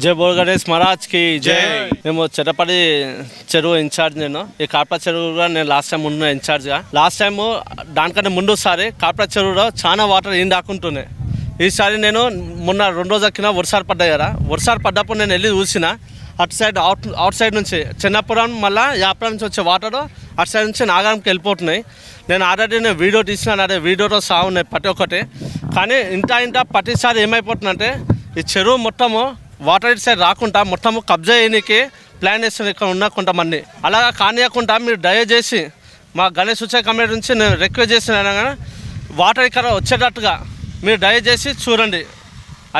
जय बोल गणेश महाराज की जय। మేము చెరపడి చెరువు ఇన్ఛార్జ్ నేను ఈ కాపరా చెరువులో నేను లాస్ట్ టైం ఉన్న ఇన్ఛార్జ్గా లాస్ట్ టైం దానికంటే ముందుసారి కాపరా చెరువులో చాలా వాటర్ ఏం దాకుంటున్నాయి. ఈసారి నేను మొన్న 2 రోజుల కింద వర్షాలు పడ్డాయి కదా, వర్షాలు పడ్డప్పుడు నేను వెళ్ళి చూసిన అటు సైడ్ అవుట్ సైడ్ నుంచి చిన్నపురం మళ్ళీ యాపురం నుంచి వచ్చే వాటర్ అటు సైడ్ నుంచి నాగారంకి వెళ్ళిపోతున్నాయి. నేను ఆల్రెడీ వీడియో తీసినాను, అదే వీడియోలో సాగున్నాయి ప్రతి ఒక్కటి. కానీ ఇంత ప్రతిసారి ఏమైపోతుందంటే ఈ చెరువు మొత్తము వాటర్ ఇటు సైడ్ రాకుండా మొత్తము కబ్జా చేయడానికి ప్లాన్ చేస్తున్నారు ఇక్కడ ఉన్న కొంతమంది. అలాగా కానియకుండా మీరు దయచేసి మా గణేష్ ఉత్సవ కమిటీ నుంచి నేను రిక్వెస్ట్ చేస్తున్నాను కానీ వాటర్ ఇక్కడ వచ్చేటట్టుగా మీరు దయచేసి చూడండి,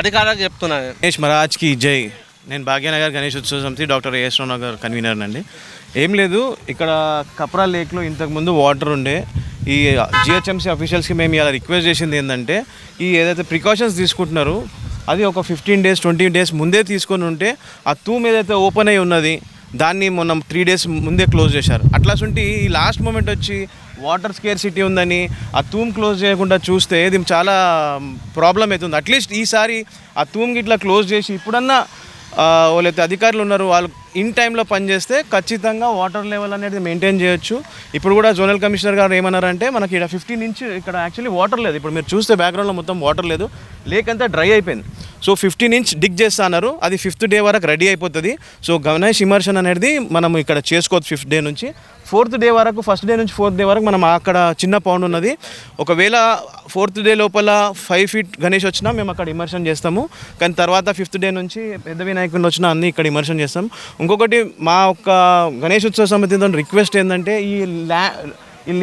అధికారులకు చెప్తున్నాను. గణేష్ మహారాజ్ కి జై. నేను భాగ్యనగర్ గణేష్ ఉత్సవ సమితి డాక్టర్ ఏఎస్ రావు నగర్ కన్వీనర్ అండి. ఏం లేదు, ఇక్కడ కప్రా లేక్లో ఇంతకుముందు వాటర్ ఉండే. ఈ జిహెచ్ఎంసీ అఫీషియల్స్కి మేము ఇలా రిక్వెస్ట్ చేసింది ఏంటంటే ఈ ఏదైతే ప్రికాషన్స్ తీసుకుంటున్నారో అది ఒక 15 days 20 days ముందే తీసుకొని ఉంటే ఆ తూమ్ ఏదైతే ఓపెన్ అయి ఉన్నది దాన్ని మొన్న 3 days ముందే క్లోజ్ చేశారు. అట్లాంటి ఈ లాస్ట్ మూమెంట్ వచ్చి వాటర్ స్కేర్సిటీ ఉందని ఆ తూమ్ క్లోజ్ చేయకుండా చూస్తే ఇది చాలా ప్రాబ్లం అవుతుంది. అట్లీస్ట్ ఈసారి ఆ తూమ్కి ఇట్లా క్లోజ్ చేసి ఇప్పుడన్నా వాళ్ళైతే అధికారులు ఉన్నారు వాళ్ళు ఇన్ టైంలో పనిచేస్తే ఖచ్చితంగా వాటర్ లెవెల్ అనేది మెయింటైన్ చేయొచ్చు. ఇప్పుడు కూడా జోనల్ కమిషనర్ గారు ఏమన్నారంటే మనకి ఇక్కడ 15 inch ఇక్కడ యాక్చువల్లీ వాటర్ లేదు. ఇప్పుడు మీరు చూస్తే బ్యాక్గ్రౌండ్లో మొత్తం వాటర్ లేదు, లేక్ అంతా డ్రై అయిపోయింది. సో 15 inch డిగ్ చేస్తా అన్నారు, అది 5th day వరకు రెడీ అయిపోతుంది. సో గణేష్ ఇమర్షన్ అనేది మనం ఇక్కడ చేసుకోవచ్చు 5th day నుంచి 4th day వరకు. 1st day నుంచి 4th day వరకు మనం అక్కడ చిన్న పౌండ్ ఉన్నది. ఒకవేళ 4th day లోపల 5 feet గణేష్ వచ్చినా మేము అక్కడ ఇమర్షన్ చేస్తాము. కానీ తర్వాత 5th day నుంచి పెద్ద వినాయకుడిని వచ్చినా అన్నీ ఇక్కడ ఇమర్షన్ చేస్తాం. ఇంకొకటి మా ఒక్క గణేష్ ఉత్సవ సమితితో రిక్వెస్ట్ ఏంటంటే ఈ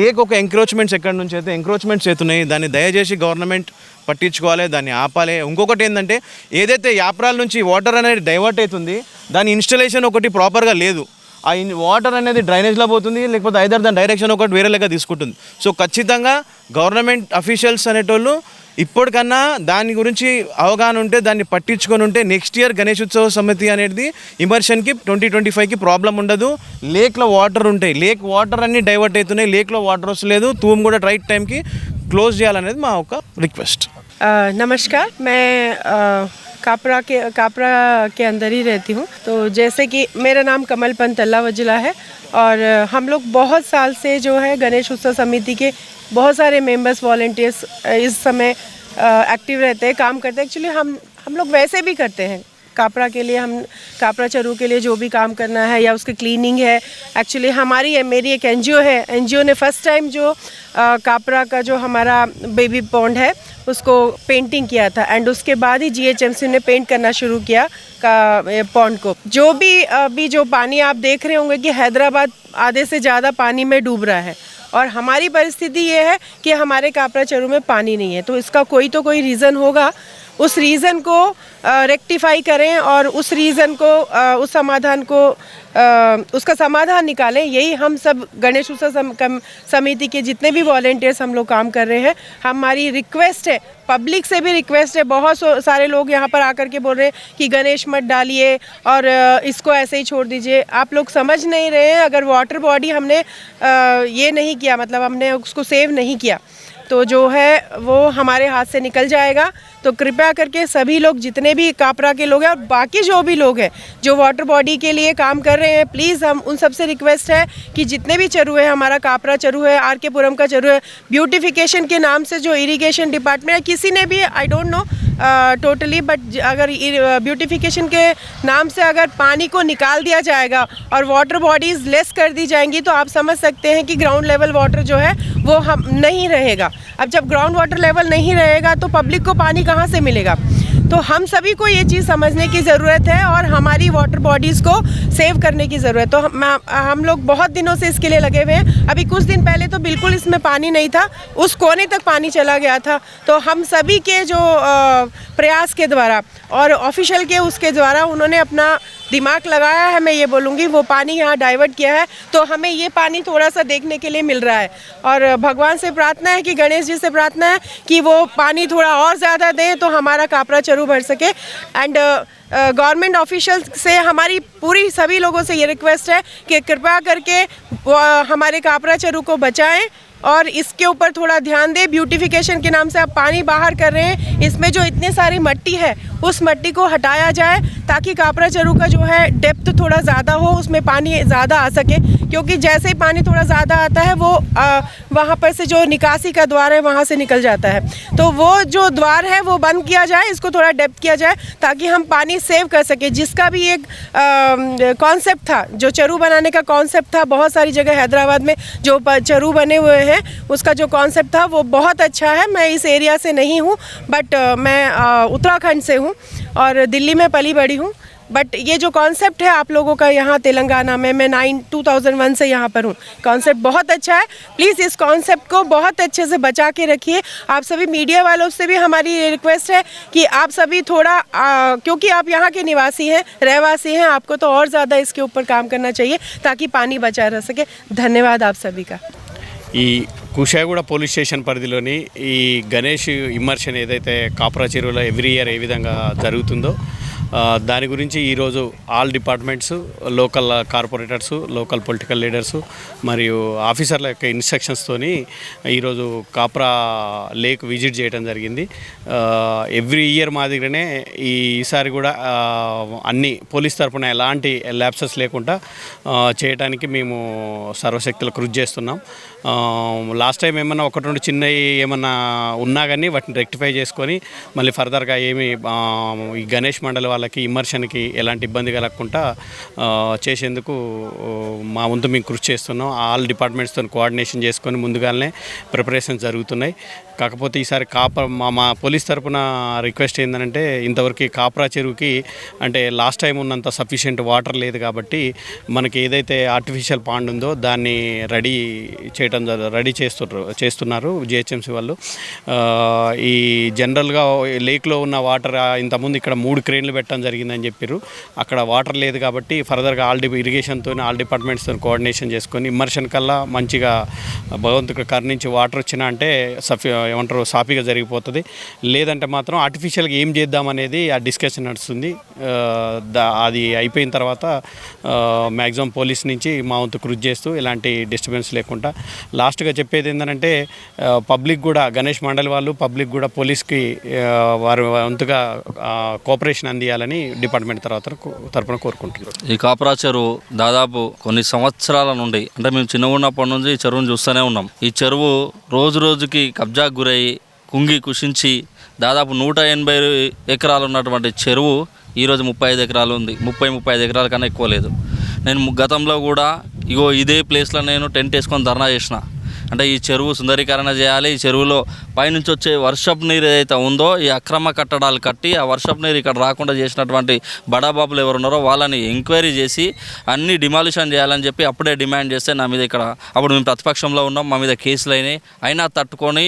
లేక్ ఒక ఎంక్రోచ్మెంట్స్ ఎక్కడి నుంచి అయితే ఎంక్రోచ్మెంట్స్ అవుతున్నాయి, దాన్ని దయచేసి గవర్నమెంట్ పట్టించుకోవాలి, దాన్ని ఆపాలి. ఇంకొకటి ఏంటంటే ఏదైతే యాప్రాల నుంచి వాటర్ అనేది డైవర్ట్ అవుతుంది దాని ఇన్స్టలేషన్ ఒకటి ప్రాపర్గా లేదు. ఆ వాటర్ అనేది డ్రైనేజ్లో పోతుంది, లేకపోతే ఐదర్ దాని డైరెక్షన్ ఒకటి వేరే లెక్క తీసుకుంటుంది. సో ఖచ్చితంగా గవర్నమెంట్ అఫీషియల్స్ అనేటోళ్ళు ఇప్పటికన్నా దాని గురించి అవగాహన ఉంటే దాన్ని పట్టించుకొని ఉంటే నెక్స్ట్ ఇయర్ గణేష్ ఉత్సవ సమితి అనేది ఇమర్షన్కి 2025కి ప్రాబ్లం ఉండదు. లేక్లో వాటర్ ఉంటాయి, లేక్ వాటర్ అన్నీ డైవర్ట్ అవుతున్నాయి, లేక్లో వాటర్ వస్తలేదు, తూమ్ కూడా రైట్ టైంకి క్లోజ్ చేయాలనేది మా ఒక రిక్వెస్ట్. नमस्कार, मैं कापरा के अंदर ही रहती हूँ. तो जैसे कि मेरा नाम कमल पंत अल्लाह वजिला है और हम लोग बहुत साल से जो है गणेश उत्सव समिति के बहुत सारे मेंबर्स वॉलंटियर्स इस समय एक्टिव रहते हैं, काम करते हैं. एक्चुअली हम लोग वैसे भी करते हैं कापरा के लिए, हम कापरा चरू के लिए जो भी काम करना है या उसकी क्लीनिंग है. एक्चुअली मेरी एक एनजीओ है, एनजीओ ने फर्स्ट टाइम जो कापरा का जो हमारा बेबी पॉन्ड है उसको पेंटिंग किया था एंड उसके बाद ही जीएचएमसी ने पेंट करना शुरू किया पॉन्ड को. जो भी अभी जो पानी आप देख रहे होंगे कि हैदराबाद आधे से ज़्यादा पानी में डूब रहा है और हमारी परिस्थिति ये है कि हमारे कापरा चरू में पानी नहीं है. तो इसका कोई रीज़न होगा, उस रीज़न को रेक्टिफाई करें और उस रीज़न को उस समाधान को उसका समाधान निकालें. यही हम सब गणेश उत्सव समिति के जितने भी वॉलंटियर्स हम लोग काम कर रहे हैं, हमारी रिक्वेस्ट है, पब्लिक से भी रिक्वेस्ट है. बहुत सारे लोग यहाँ पर आकर के बोल रहे हैं कि गणेश मत डालिए और इसको ऐसे ही छोड़ दीजिए. आप लोग समझ नहीं रहे हैं, अगर वाटर बॉडी हमने ये नहीं किया, मतलब हमने उसको सेव नहीं किया तो जो है वो हमारे हाथ से निकल जाएगा. तो कृपया करके सभी लोग जितने भी कापरा के लोग हैं और बाकी जो भी लोग हैं जो वाटर बॉडी के लिए काम कर रहे हैं, प्लीज़ हम उन सबसे रिक्वेस्ट है कि जितने भी चरू है, हमारा कापरा चरू है, आर.के. पुरम का चरू है, ब्यूटिफिकेशन के नाम से जो इरिगेशन डिपार्टमेंट है किसी ने भी I don't know totally, but अगर ब्यूटिफिकेशन के नाम से अगर पानी को निकाल दिया जाएगा और वाटर बॉडीज़ लेस कर दी जाएंगी तो आप समझ सकते हैं कि ग्राउंड लेवल वाटर जो है वो हम नहीं रहेगा. अब जब ग्राउंड वाटर लेवल नहीं रहेगा तो पब्लिक को पानी कहाँ से मिलेगा? तो हम सभी को ये चीज़ समझने की ज़रूरत है और हमारी वाटर बॉडीज़ को सेव करने की ज़रूरत है. तो हम लोग बहुत दिनों से इसके लिए लगे हुए हैं. अभी कुछ दिन पहले तो बिल्कुल इसमें पानी नहीं था, उस कोने तक पानी चला गया था. तो हम सभी के जो प्रयास के द्वारा और ऑफिशियल के उसके द्वारा उन्होंने अपना दिमाग लगाया है, मैं ये बोलूँगी, वो पानी यहाँ डाइवर्ट किया है. तो हमें ये पानी थोड़ा सा देखने के लिए मिल रहा है और भगवान से प्रार्थना है कि गणेश जी से प्रार्थना है कि वो पानी थोड़ा और ज़्यादा दें तो हमारा कापरा चरू भर सके. एंड गवर्नमेंट ऑफिशियल्स से हमारी पूरी सभी लोगों से ये रिक्वेस्ट है कि कृपया करके हमारे कापरा चरू को बचाएं और इसके ऊपर थोड़ा ध्यान दें. ब्यूटिफिकेशन के नाम से आप पानी बाहर कर रहे हैं, इसमें जो इतनी सारी मट्टी है उस मिट्टी को हटाया जाए ताकि कापरा चरू का जो है डेप्थ थोड़ा ज़्यादा हो, उसमें पानी ज़्यादा आ सके, क्योंकि जैसे ही पानी थोड़ा ज़्यादा आता है वो वहाँ पर से जो निकासी का द्वार है वहाँ से निकल जाता है। तो वो जो द्वार है वो बंद किया जाए, इसको थोड़ा डेप्थ किया जाए ताकि हम पानी सेव कर सके। जिसका भी एक कॉन्सेप्ट था, जो चरू बनाने का कॉन्सेप्ट था, बहुत सारी जगह हैदराबाद में जो चरू बने हुए हैं उसका जो कॉन्सेप्ट था वो बहुत अच्छा है। मैं इस एरिया से नहीं हूँ, बट मैं उत्तराखंड से हूँ और दिल्ली में पली बड़ी हूँ। बट ये जो कॉन्सेप्ट है आप लोगों का यहाँ तेलंगाना में, मैं 2001 से यहाँ पर हूँ, कॉन्सेप्ट बहुत अच्छा है। प्लीज़ इस कॉन्सेप्ट को बहुत अच्छे से बचा के रखिए। आप सभी मीडिया वालों से भी हमारी रिक्वेस्ट है कि आप सभी थोड़ा क्योंकि आप यहाँ के निवासी हैं, रहवासी हैं, आपको तो और ज़्यादा इसके ऊपर काम करना चाहिए ताकि पानी बचा रह सके। धन्यवाद आप सभी का। ఈ కుషాయిగూడ పోలీస్ స్టేషన్ పరిధిలోని ఈ గణేష్ ఇమ్మర్షన్ ఏదైతే కాపరా చెరువులో ఎవ్రీ ఇయర్ ఏ విధంగా జరుగుతుందో దాని గురించి ఈరోజు all departments, local corporators, local political leaders మరియు ఆఫీసర్ల యొక్క ఇన్స్ట్రక్షన్స్తోని ఈరోజు కాపరా లేక్ విజిట్ చేయడం జరిగింది. ఎవ్రీ ఇయర్ మాదిరిగానే ఈసారి కూడా అన్ని పోలీస్ తరఫున ఎలాంటి ల్యాప్సెస్ లేకుండా చేయడానికి మేము సర్వశక్తుల కృషి చేస్తున్నాం. లాస్ట్ టైం ఏమన్నా ఒకటి రెండు చిన్నవి ఏమన్నా ఉన్నా కానీ వాటిని రెక్టిఫై చేసుకొని మళ్ళీ ఫర్దర్గా ఏమి ఈ గణేష్ మండలి వాళ్ళకి ఇమ్మర్షన్కి ఎలాంటి ఇబ్బంది కలగకుండా చేసేందుకు మా వంతు మేము కృషి చేస్తున్నాం. ఆల్ డిపార్ట్మెంట్స్తో కోఆర్డినేషన్ చేసుకొని ముందుగానే ప్రిపరేషన్స్ జరుగుతున్నాయి. కాకపోతే ఈసారి మా పోలీస్ తరఫున రిక్వెస్ట్ ఏంటంటే ఇంతవరకు కాపరా చెరువుకి అంటే లాస్ట్ టైం ఉన్నంత సఫిషియెంట్ వాటర్ లేదు కాబట్టి మనకి ఏదైతే ఆర్టిఫిషియల్ పాండ్ ఉందో దాన్ని రెడీ చేస్తున్నారు జిహెచ్ఎంసీ వాళ్ళు. ఈ జనరల్గా లేక్లో ఉన్న వాటర్ ఇంతకుముందు ఇక్కడ 3 క్రేన్లు పెట్టడం జరిగిందని చెప్పారు. అక్కడ వాటర్ లేదు కాబట్టి ఫర్దర్గా ఇరిగేషన్తో ఆల్ డిపార్ట్మెంట్స్తో కోఆర్డినేషన్ చేసుకొని ఇమ్మర్షన్ కల్లా మంచిగా భగవంతుడు కరుణించి వాటర్ వచ్చినా అంటే ఏమంటారు సాఫీగా జరిగిపోతుంది. లేదంటే మాత్రం ఆర్టిఫిషియల్గా ఏం చేద్దామనేది ఆ డిస్కషన్ నడుస్తుంది. అది అయిపోయిన తర్వాత మ్యాక్సిమం పోలీస్ నుంచి మా వంతు కృషి చేస్తూ ఎలాంటి డిస్టర్బెన్స్ లేకుండా లాస్ట్గా చెప్పేది ఏంటంటే పబ్లిక్ కూడా గణేష్ మండలి వాళ్ళు పబ్లిక్ కూడా పోలీస్కి వారి వంతుగా కోఆపరేషన్ అందియాలని డిపార్ట్మెంట్ తరఫున కోరుకుంటున్నారు. ఈ కాపరా చెరువు దాదాపు కొన్ని సంవత్సరాల నుండి అంటే మేము చిన్నగా ఉన్నప్పటి నుంచి ఈ చెరువును చూస్తూనే ఉన్నాం. ఈ చెరువు రోజు రోజుకి కబ్జాకు గురయ్యి కుంగి కుషించి దాదాపు 180 ఎకరాలు ఉన్నటువంటి చెరువు ఈరోజు 35 ఎకరాలు ఉంది. 35 ఎకరాల కన్నా ఎక్కువ లేదు. నేను గతంలో కూడా ఇదే ప్లేస్లో నేను టెంట్ వేసుకొని ధర్నా చేసిన. అంటే ఈ చెరువు సుందరీకరణ చేయాలి, ఈ చెరువులో పైనుంచి వచ్చే వర్షపు నీరు ఏదైతే ఉందో ఈ అక్రమ కట్టడాలు కట్టి ఆ వర్షపు నీరు ఇక్కడ రాకుండా చేసినటువంటి బడాబాబులు ఎవరు ఉన్నారో వాళ్ళని ఎంక్వైరీ చేసి అన్ని డిమాలిషన్ చేయాలని చెప్పి అప్పుడే డిమాండ్ చేస్తే నా మీద ఇక్కడ అప్పుడు మేము ప్రతిపక్షంలో ఉన్నాం, మా మీద కేసులు అయినాయి. అయినా తట్టుకొని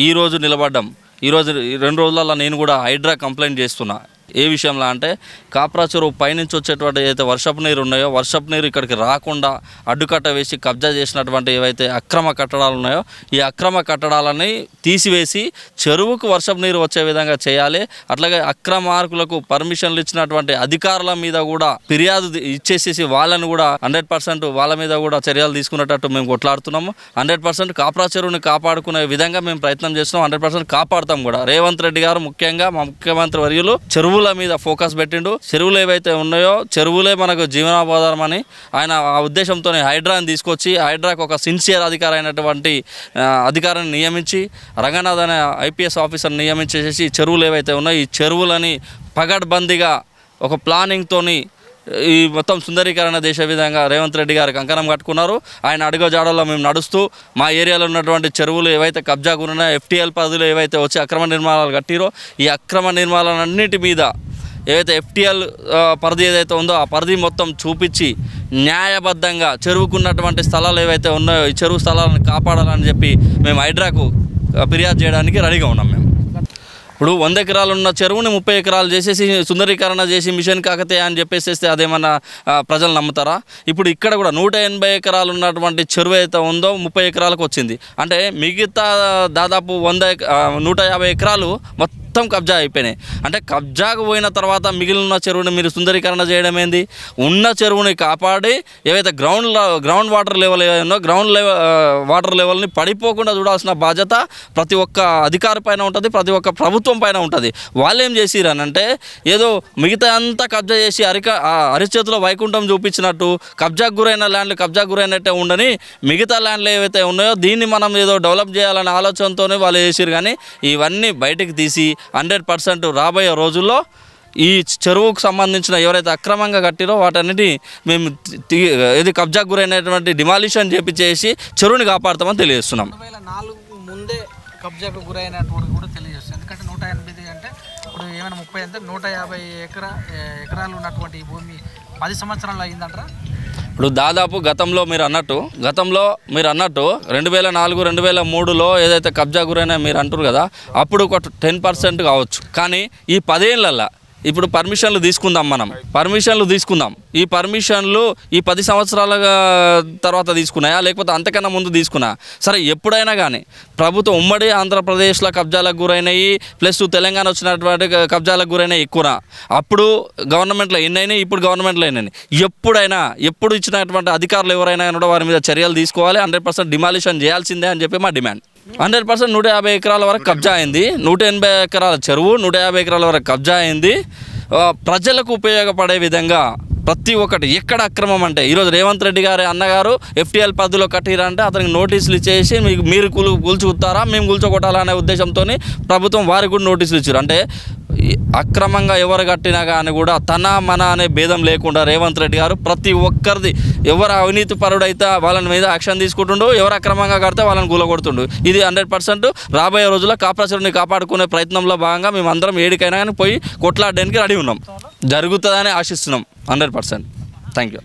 ఈరోజు నిలబడ్డాం. ఈరోజు 2 రోజులలో నేను కూడా హైడ్రా కంప్లైంట్ చేస్తున్నా. ఏ విషయంలో అంటే కాపరా చెరువు పైనుంచి వచ్చేటువంటి ఏదైతే వర్షపు నీరు ఉన్నాయో వర్షపు నీరు ఇక్కడికి రాకుండా అడ్డుకట్ట వేసి కబ్జా చేసినటువంటి ఏవైతే అక్రమ కట్టడాలు ఉన్నాయో ఈ అక్రమ కట్టడాలని తీసివేసి చెరువుకు వర్షపు నీరు వచ్చే విధంగా చేయాలి. అట్లాగే అక్రమార్కులకు పర్మిషన్లు ఇచ్చినటువంటి అధికారుల మీద కూడా ఫిర్యాదు ఇచ్చేసేసి వాళ్ళని కూడా 100% వాళ్ళ మీద కూడా చర్యలు తీసుకునేటట్టు మేము కొట్లాడుతున్నాము. 100% కాపరా చెరువుని కాపాడుకునే విధంగా మేము ప్రయత్నం చేస్తున్నాం. 100% కాపాడుతాం కూడా. రేవంత్ రెడ్డి గారు ముఖ్యంగా మా ముఖ్యమంత్రి వర్యులు చెరువుల మీద ఫోకస్ పెట్టిండు. చెరువులు ఏవైతే ఉన్నాయో చెరువులే మనకు జీవనోపాధారం అని ఆయన ఆ ఉద్దేశంతో హైడ్రాని తీసుకొచ్చి హైడ్రాకు ఒక సిన్సియర్ అధికారి అయినటువంటి అధికారిని నియమించి రంగనాథ్ అనే IPS ఆఫీసర్ నియమించేసి చెరువులు ఏవైతే ఉన్నాయో ఈ చెరువులని పగడ్బందీగా ఒక ప్లానింగ్తోని ఈ మొత్తం సుందరీకరణ చేసే విధంగా రేవంత్ రెడ్డి గారు కంకణం కట్టుకున్నారు. ఆయన అడుగుజాడల్లో మేము నడుస్తూ మా ఏరియాలో ఉన్నటువంటి చెరువులు ఏవైతే కబ్జా గురున్నాయో FTL పరిధిలో ఏవైతే వచ్చి అక్రమ నిర్మాణాలు కట్టిరో ఈ అక్రమ నిర్మాణాలన్నిటి మీద ఏవైతే FTL పరిధి ఏదైతే ఉందో ఆ పరిధి మొత్తం చూపించి న్యాయబద్ధంగా చెరువుకున్నటువంటి స్థలాలు ఏవైతే ఉన్నాయో ఈ చెరువు స్థలాలను కాపాడాలని చెప్పి మేము హైడ్రాకు ఫిర్యాదు చేయడానికి రెడీగా ఉన్నాం. మేము ఇప్పుడు 100 ఎకరాలు ఉన్న చెరువుని 30 ఎకరాలు చేసేసి సుందరీకరణ చేసి మిషన్ కాకతీయ అని చెప్పేసేస్తే అదేమన్నా ప్రజలు నమ్ముతారా? ఇప్పుడు ఇక్కడ కూడా 180 ఎకరాలు ఉన్నటువంటి చెరువు అయితే ఉందో 30 ఎకరాలకు వచ్చింది. అంటే మిగతా దాదాపు 150 ఎకరాలు మొత్తం కబ్జా అయిపోయినాయి. అంటే కబ్జాకు పోయిన తర్వాత మిగిలిన చెరువుని మీరు సుందరీకరణ చేయడం ఏంది? ఉన్న చెరువుని కాపాడి ఏవైతే గ్రౌండ్ వాటర్ లెవెల్ ఏదో వాటర్ లెవెల్ని పడిపోకుండా చూడాల్సిన బాధ్యత ప్రతి ఒక్క అధికారి పైన ఉంటుంది, ప్రతి ఒక్క ప్రభుత్వ ప్రభుత్వం పైన ఉంటుంది. వాళ్ళు ఏం చేసిరనంటే ఏదో మిగతా అంతా కబ్జా చేసి అరిచేతిలో వైకుంఠం చూపించినట్టు కబ్జాకు గురైన ల్యాండ్లు కబ్జాకు గురైనట్టే ఉండని మిగతా ల్యాండ్లు ఏవైతే ఉన్నాయో దీన్ని మనం ఏదో డెవలప్ చేయాలనే ఆలోచనతోనే వాళ్ళు చేసిరు. కానీ ఇవన్నీ బయటికి తీసి 100% రాబోయే రోజుల్లో ఈ చెరువుకు సంబంధించిన ఎవరైతే అక్రమంగా కట్టిరో వాటన్నిటి మేము ఇది కబ్జాకు గురైనటువంటి డిమాలిషన్ చేసి చెరువుని కాపాడుతామని తెలియజేస్తున్నాం. 2004 ముందే కబ్జాకు గురైనటువంటి కూడా తెలియజేస్తుంది. ఎందుకంటే 180 అంటే ఇప్పుడు ఏమైనా 30 అంటే 150 ఎకరాలు ఉన్నటువంటి ఈ భూమి 10 సంవత్సరాలు అయిందంటారా? ఇప్పుడు దాదాపు గతంలో మీరు అన్నట్టు 2004 2003లో ఏదైతే కబ్జా గురైనా మీరు అంటారు కదా, అప్పుడు ఒక 10% కావచ్చు. కానీ ఈ 10 ఏళ్ళల్లో ఇప్పుడు పర్మిషన్లు తీసుకుందాం. ఈ పర్మిషన్లు ఈ 10 సంవత్సరాల తర్వాత తీసుకున్నాయా లేకపోతే అంతకన్నా ముందు తీసుకున్నా సరే, ఎప్పుడైనా కానీ ప్రభుత్వం ఉమ్మడి ఆంధ్రప్రదేశ్లో కబ్జాలకు గురైనవి ప్లస్ తెలంగాణ వచ్చినటువంటి కబ్జాలకు గురైనవి ఎక్కువ. అప్పుడు గవర్నమెంట్లో ఎన్నైనాయి, ఇప్పుడు గవర్నమెంట్లో ఎన్నైనాయి. ఎప్పుడు ఇచ్చినటువంటి అధికారులు ఎవరైనా కూడా వారి మీద చర్యలు తీసుకోవాలి. 100% డిమాలిషన్ చేయాల్సిందే అని చెప్పి మా డిమాండ్. 100% 150 ఎకరాల వరకు కబ్జా అయింది. 180 ఎకరాల చెరువు 150 ఎకరాల వరకు కబ్జా అయింది. ప్రజలకు ఉపయోగపడే విధంగా ప్రతి ఒక్కటి ఎక్కడ అక్రమం అంటే ఈరోజు రేవంత్ రెడ్డి గారి అన్నగారు FTL పరిధిలో కట్టిరంటే అతనికి నోటీసులు ఇచ్చేసి మీరు కూల్చుకుతారా మేము కూల్చొకొట్టాలనే ఉద్దేశంతో ప్రభుత్వం వారికి కూడా నోటీసులు ఇచ్చారు. అంటే అక్రమంగా ఎవరు కట్టినా కానీ కూడా తన మన అనే భేదం లేకుండా రేవంత్ రెడ్డి గారు ప్రతి ఒక్కరిది ఎవరు అవినీతి పరుడైతే వాళ్ళని మీద యాక్షన్ తీసుకుంటుండు, ఎవరు అక్రమంగా కడితే వాళ్ళని కూలగొడుతుండు. ఇది 100% రాబోయే రోజుల్లో కాప్రా చెరువుని కాపాడుకునే ప్రయత్నంలో భాగంగా మేము అందరం ఏడికైనా కానీ పోయి కొట్లాడడానికి రెడీ ఉన్నాం. జరుగుతుందని ఆశిస్తున్నాం 100%. Thank you.